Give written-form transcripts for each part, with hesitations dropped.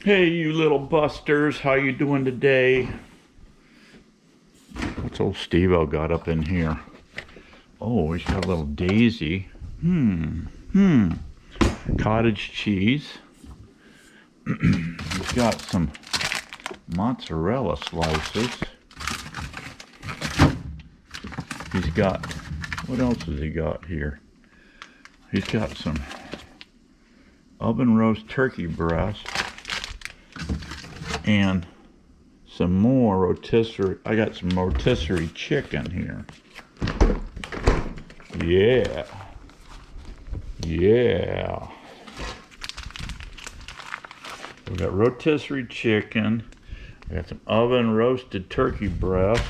Hey, you little busters, how you doing today? What's old Steve-O got up in here? Oh, he's got a little daisy. Hmm. Cottage cheese. He's got some mozzarella slices. He's got, what else has he got here? He's got some oven roast turkey breast and some more rotisserie. I got some rotisserie chicken here. Yeah. Yeah. We got rotisserie chicken. I got some oven roasted turkey breast.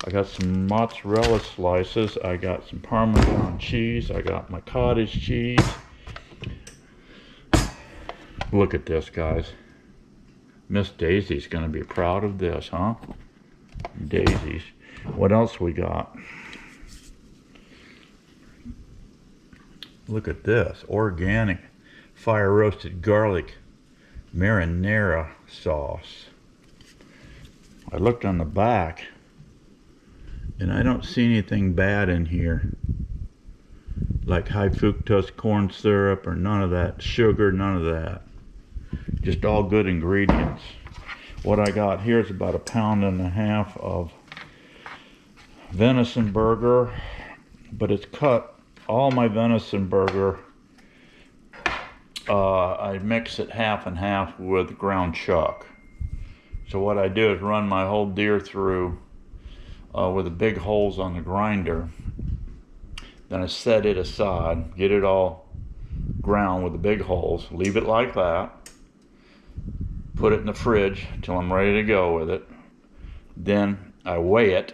I got some mozzarella slices. I got some Parmesan cheese. I got my cottage cheese. Look at this, guys. Miss Daisy's gonna be proud of this, huh? Daisies. What else we got? Look at this. Organic fire roasted garlic marinara sauce. I looked on the back and I don't see anything bad in here, like high fructose corn syrup or none of that, sugar, none of that. Just all good ingredients. What I got here is about 1.5 pounds of venison burger, but it's cut. All my venison burger, I mix it half and half with ground chuck. So what I do is run my whole deer through with the big holes on the grinder. Then I set it aside, get it all ground with the big holes, leave it like that, put it in the fridge till I'm ready to go with it. Then I weigh it,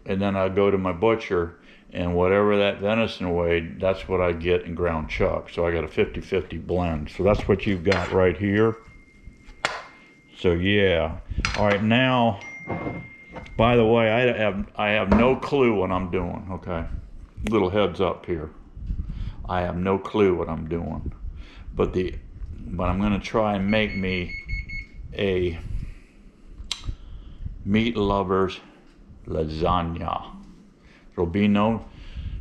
and then I go to my butcher, and whatever that venison weighed, that's what I get in ground chuck. So I got a 50-50 blend. So that's what you've got right here. So yeah. All right, now, by the way, I have no clue what I'm doing, okay? Little heads up here. I have no clue what I'm doing. But I'm gonna try and make me a meat lover's lasagna. There'll be no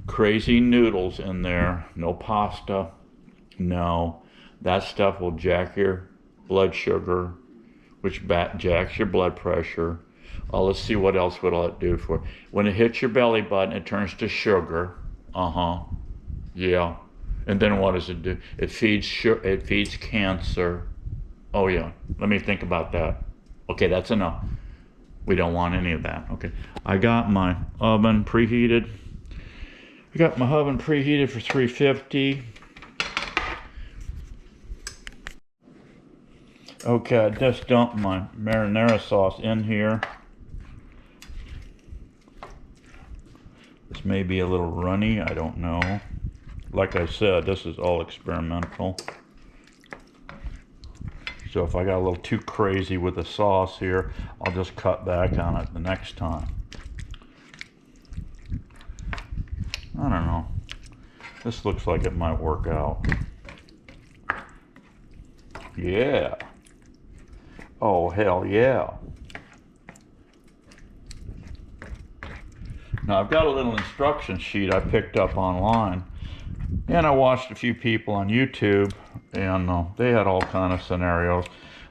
crazy noodles in there, no pasta, no. That stuff will jack your blood sugar, which jacks your blood pressure. Let's see what else will it do for. When it hits your belly button, it turns to sugar. Yeah. And then what does it do? It feeds cancer. Oh yeah, let me think about that. Okay, that's enough. We don't want any of that. Okay, I got my oven preheated. For 350. Okay, I just dumped my marinara sauce in here. This may be a little runny, I don't know. Like I said, this is all experimental. So if I got a little too crazy with the sauce here, I'll just cut back on it the next time. I don't know. This looks like it might work out. Yeah. Oh, hell yeah. Now I've got a little instruction sheet I picked up online, and I watched a few people on YouTube, and they had all kind of scenarios.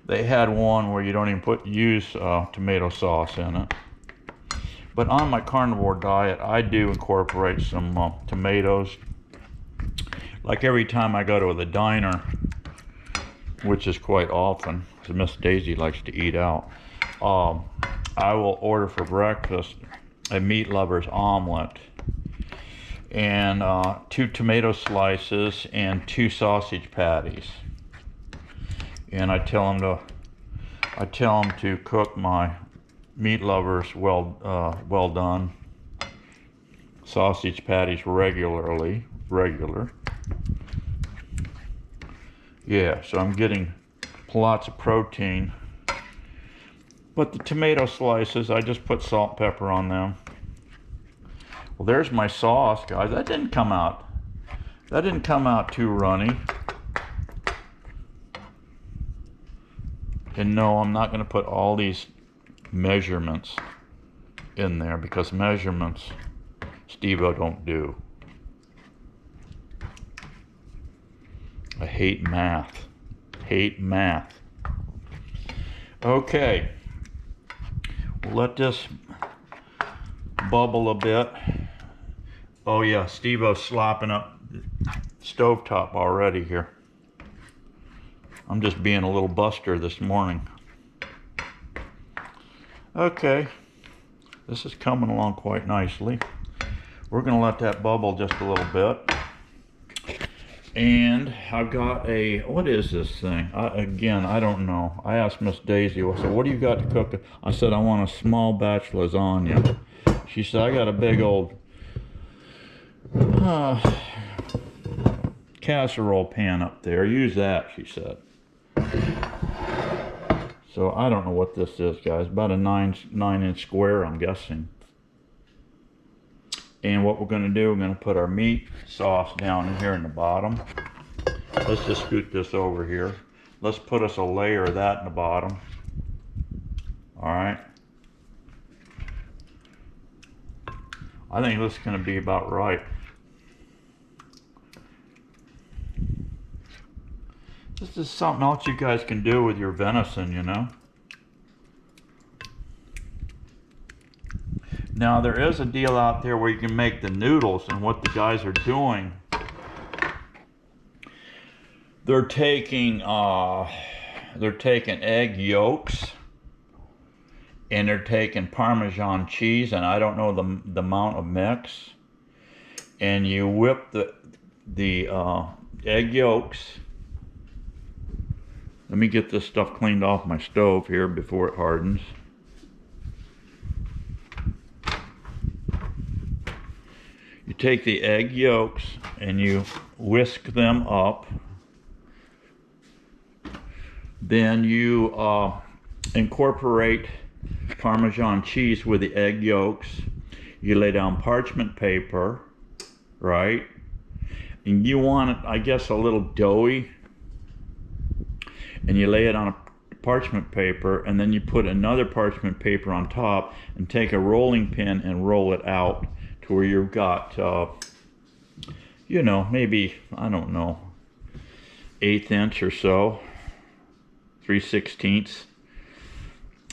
They had one where you don't even use tomato sauce in it. But on my carnivore diet, I do incorporate some tomatoes. Like every time I go to the diner, which is quite often, because Miss Daisy likes to eat out, I will order for breakfast a meat lover's omelet and 2 tomato slices and 2 sausage patties. And I tell them to cook my meat lovers well done sausage patties regular. Yeah, so I'm getting lots of protein. But the tomato slices, I just put salt and pepper on them. Well, there's my sauce, guys. That didn't come out too runny. And no, I'm not going to put all these measurements in there because measurements Steve-O don't do. I hate math. Hate math. Okay. We'll let this bubble a bit. Oh yeah, Steve-O's slopping up the stovetop already here. I'm just being a little buster this morning. Okay, this is coming along quite nicely. We're gonna let that bubble just a little bit. And I've got a, what is this thing? Again, I don't know. I asked Miss Daisy, I said, what do you got to cook? I said, I want a small batch lasagna. She said, I got a big old casserole pan up there. Use that, she said. So I don't know what this is, guys. About a 9-inch square, I'm guessing. And what we're going to do, we're going to put our meat sauce down in here in the bottom. Let's just scoot this over here. Let's put us a layer of that in the bottom. Alright. I think this is going to be about right. This is something else you guys can do with your venison, you know. Now there is a deal out there where you can make the noodles, and what the guys are doing, they're taking egg yolks and they're taking Parmesan cheese, and I don't know the amount of mix, and you whip the egg yolks. Let me get this stuff cleaned off my stove here before it hardens. You take the egg yolks and you whisk them up. Then you incorporate Parmesan cheese with the egg yolks. You lay down parchment paper, right? And you want it, I guess, a little doughy. And you lay it on a parchment paper, and then you put another parchment paper on top and take a rolling pin and roll it out to where you've got, you know, maybe, I don't know, 1/8 inch or so, 3/16.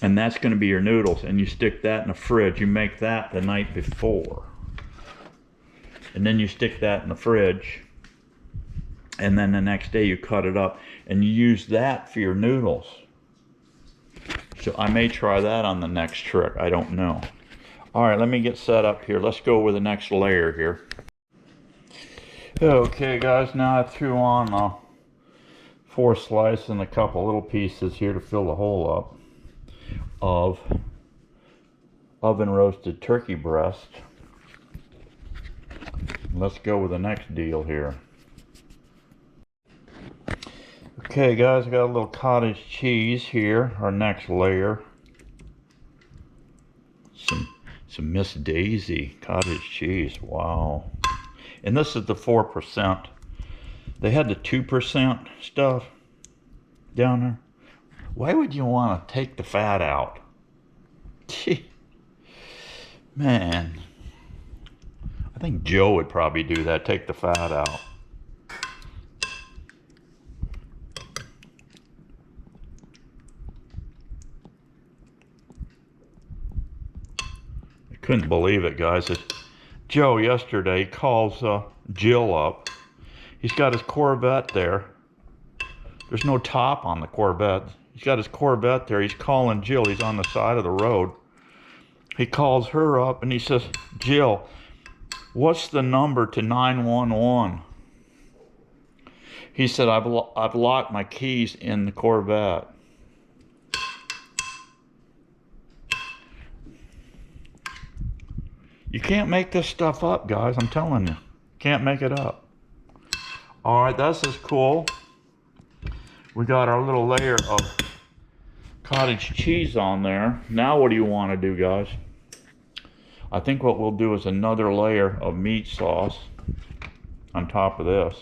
And that's going to be your noodles, and you stick that in the fridge. You make that the night before. And then you stick that in the fridge, and then the next day you cut it up, and you use that for your noodles. So I may try that on the next trick, I don't know. Alright, let me get set up here. Let's go with the next layer here. Okay guys, now I threw on 4 slices and a couple little pieces here to fill the hole up of oven roasted turkey breast. Let's go with the next deal here. Okay guys, I got a little cottage cheese here, our next layer. Some Miss Daisy cottage cheese, wow. And this is the 4%. They had the 2% stuff down there. Why would you want to take the fat out? Gee, man. I think Joe would probably do that, take the fat out. Couldn't believe it, guys. Joe yesterday calls Jill up. He's got his Corvette there. There's no top on the Corvette. He's got his Corvette there. He's calling Jill. He's on the side of the road. He calls her up and he says, Jill, what's the number to 911? He said, I've locked my keys in the Corvette. You can't make this stuff up, guys. I'm telling you. Can't make it up. Alright, this is cool. We got our little layer of cottage cheese on there. Now what do you want to do, guys? I think what we'll do is another layer of meat sauce on top of this.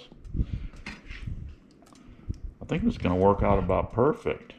I think it's going to work out about perfect.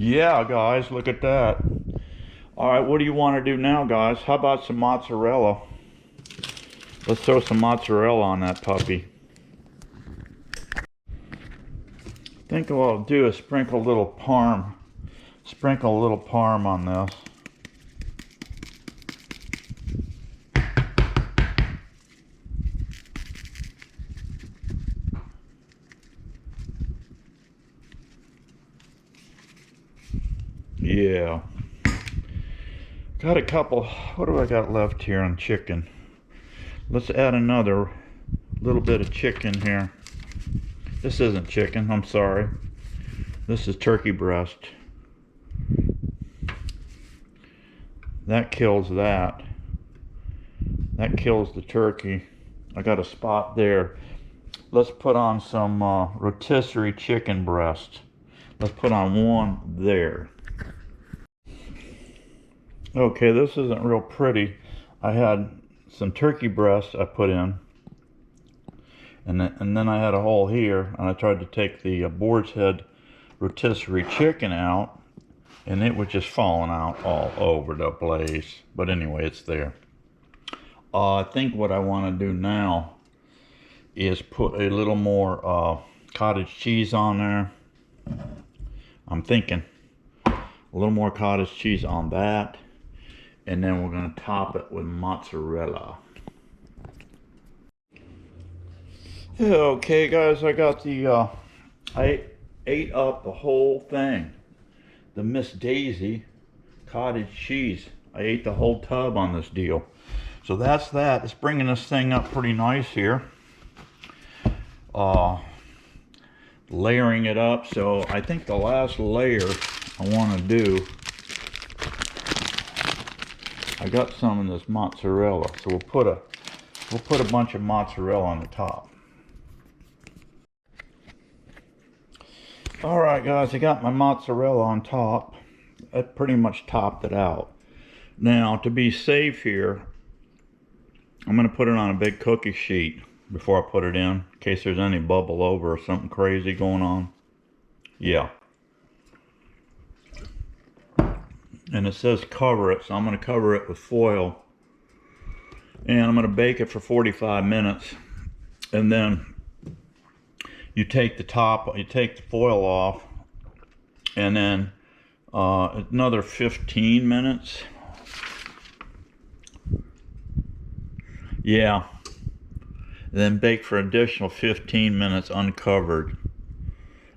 Yeah, guys, look at that. All right, what do you want to do now, guys? How about some mozzarella? Let's throw some mozzarella on that puppy. I think what I'll do is sprinkle a little parm. Sprinkle a little parm on this. Yeah. Got a couple, what do I got left here on chicken? Let's add another little bit of chicken here. This isn't chicken, I'm sorry. This is turkey breast. That kills that. That kills the turkey. I got a spot there. Let's put on some rotisserie chicken breast. Let's put on one there. Okay, this isn't real pretty. I had some turkey breast I put in, and then I had a hole here, and I tried to take the boar's head rotisserie chicken out, and it was just falling out all over the place. But anyway, it's there. I think what I want to do now is put a little more cottage cheese on there. I'm thinking a little more cottage cheese on that. And then we're going to top it with mozzarella. Okay, guys, I got the, I ate up the whole thing. The Miss Daisy cottage cheese. I ate the whole tub on this deal. So that's that. It's bringing this thing up pretty nice here. Layering it up. So I think the last layer I want to do, I got some of this mozzarella, so we'll put a bunch of mozzarella on the top. All right, guys, I got my mozzarella on top. I pretty much topped it out. Now, to be safe here, I'm going to put it on a big cookie sheet before I put it in case there's any bubble over or something crazy going on. Yeah. And it says cover it, so I'm going to cover it with foil. And I'm going to bake it for 45 minutes. And then you take the top, you take the foil off, and then another 15 minutes. Yeah. And then bake for additional 15 minutes uncovered.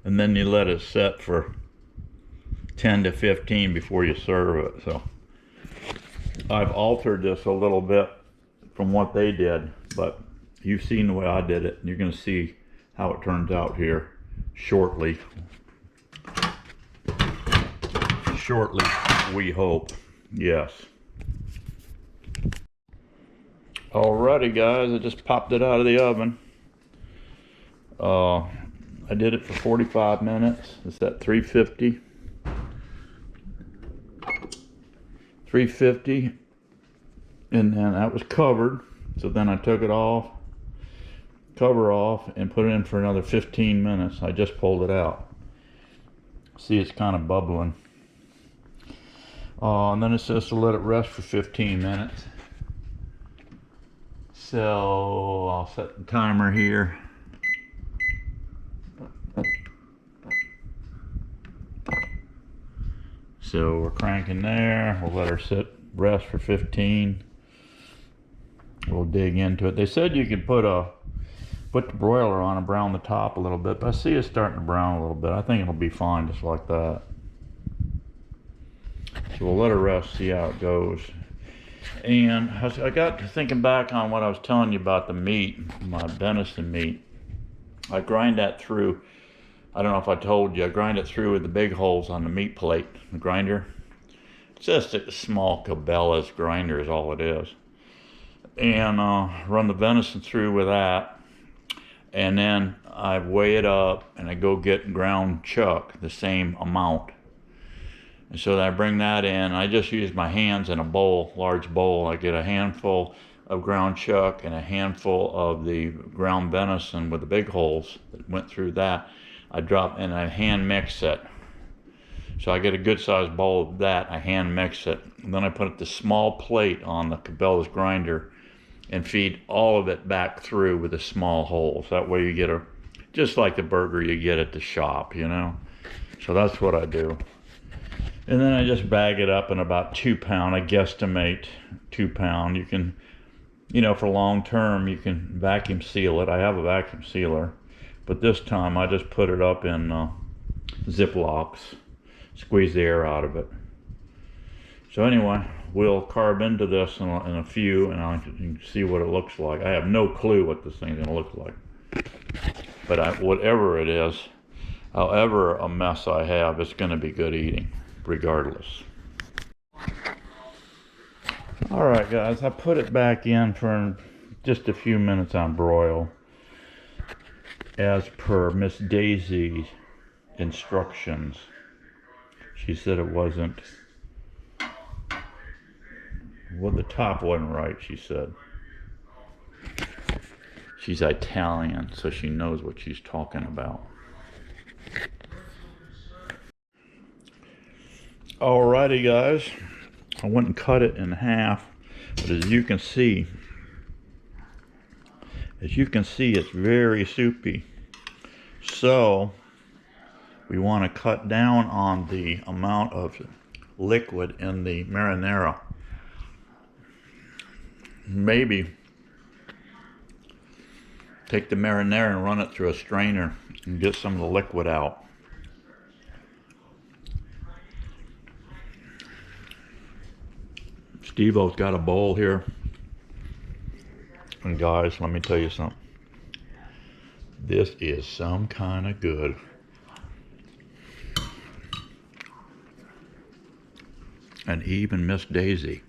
And then you let it set for 10 to 15 before you serve it. So I've altered this a little bit from what they did, but you've seen the way I did it. You're going to see how it turns out here shortly. Shortly, we hope. Yes. Alrighty, guys, I just popped it out of the oven. I did it for 45 minutes. It's at 350. 350, and then that was covered. So then I took it off, cover off, and put it in for another 15 minutes. I just pulled it out. See, it's kind of bubbling. And then it says to let it rest for 15 minutes. So I'll set the timer here. So we're cranking there. We'll let her rest for 15. We'll dig into it. They said you could put the broiler on and brown the top a little bit, but I see it starting to brown a little bit. I think it'll be fine just like that. So we'll let her rest, see how it goes. And I got to thinking back on what I was telling you about the meat, my venison meat. I grind that through. I don't know if I told you, I grind it through with the big holes on the meat plate, the grinder. It's just a small Cabela's grinder is all it is. And run the venison through with that. And then I weigh it up and I go get ground chuck, the same amount. And so I bring that in. I just use my hands in a bowl, large bowl. I get a handful of ground chuck and a handful of the ground venison with the big holes that went through that. I drop and I hand mix it. So I get a good sized bowl of that, I hand mix it, and then I put the small plate on the Cabela's grinder and feed all of it back through with the small holes. That way you get just like the burger you get at the shop, you know? So that's what I do. And then I just bag it up in about 2 pound, I guesstimate 2 pound. You can, for long term, you can vacuum seal it. I have a vacuum sealer, but this time I just put it up in Ziplocs, squeeze the air out of it. So anyway, we'll carve into this in a few, and you can see what it looks like. I have no clue what this thing's gonna look like. But whatever it is, however a mess I have, it's gonna be good eating, regardless. All right, guys, I put it back in for just a few minutes on broil, as per Miss Daisy's instructions. She said it wasn't, well, the top wasn't right, she said. She's Italian, so she knows what she's talking about. Alrighty, guys, I went and cut it in half, but as you can see, it's very soupy. So we want to cut down on the amount of liquid in the marinara. Maybe take the marinara and run it through a strainer and get some of the liquid out. Steve-O's got a bowl here. And guys, let me tell you something. This is some kind of good. And even Miss Daisy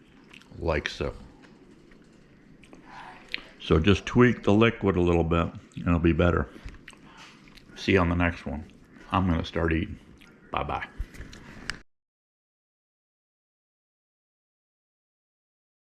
likes it. So just tweak the liquid a little bit and it'll be better. See you on the next one. I'm gonna start eating. Bye-bye.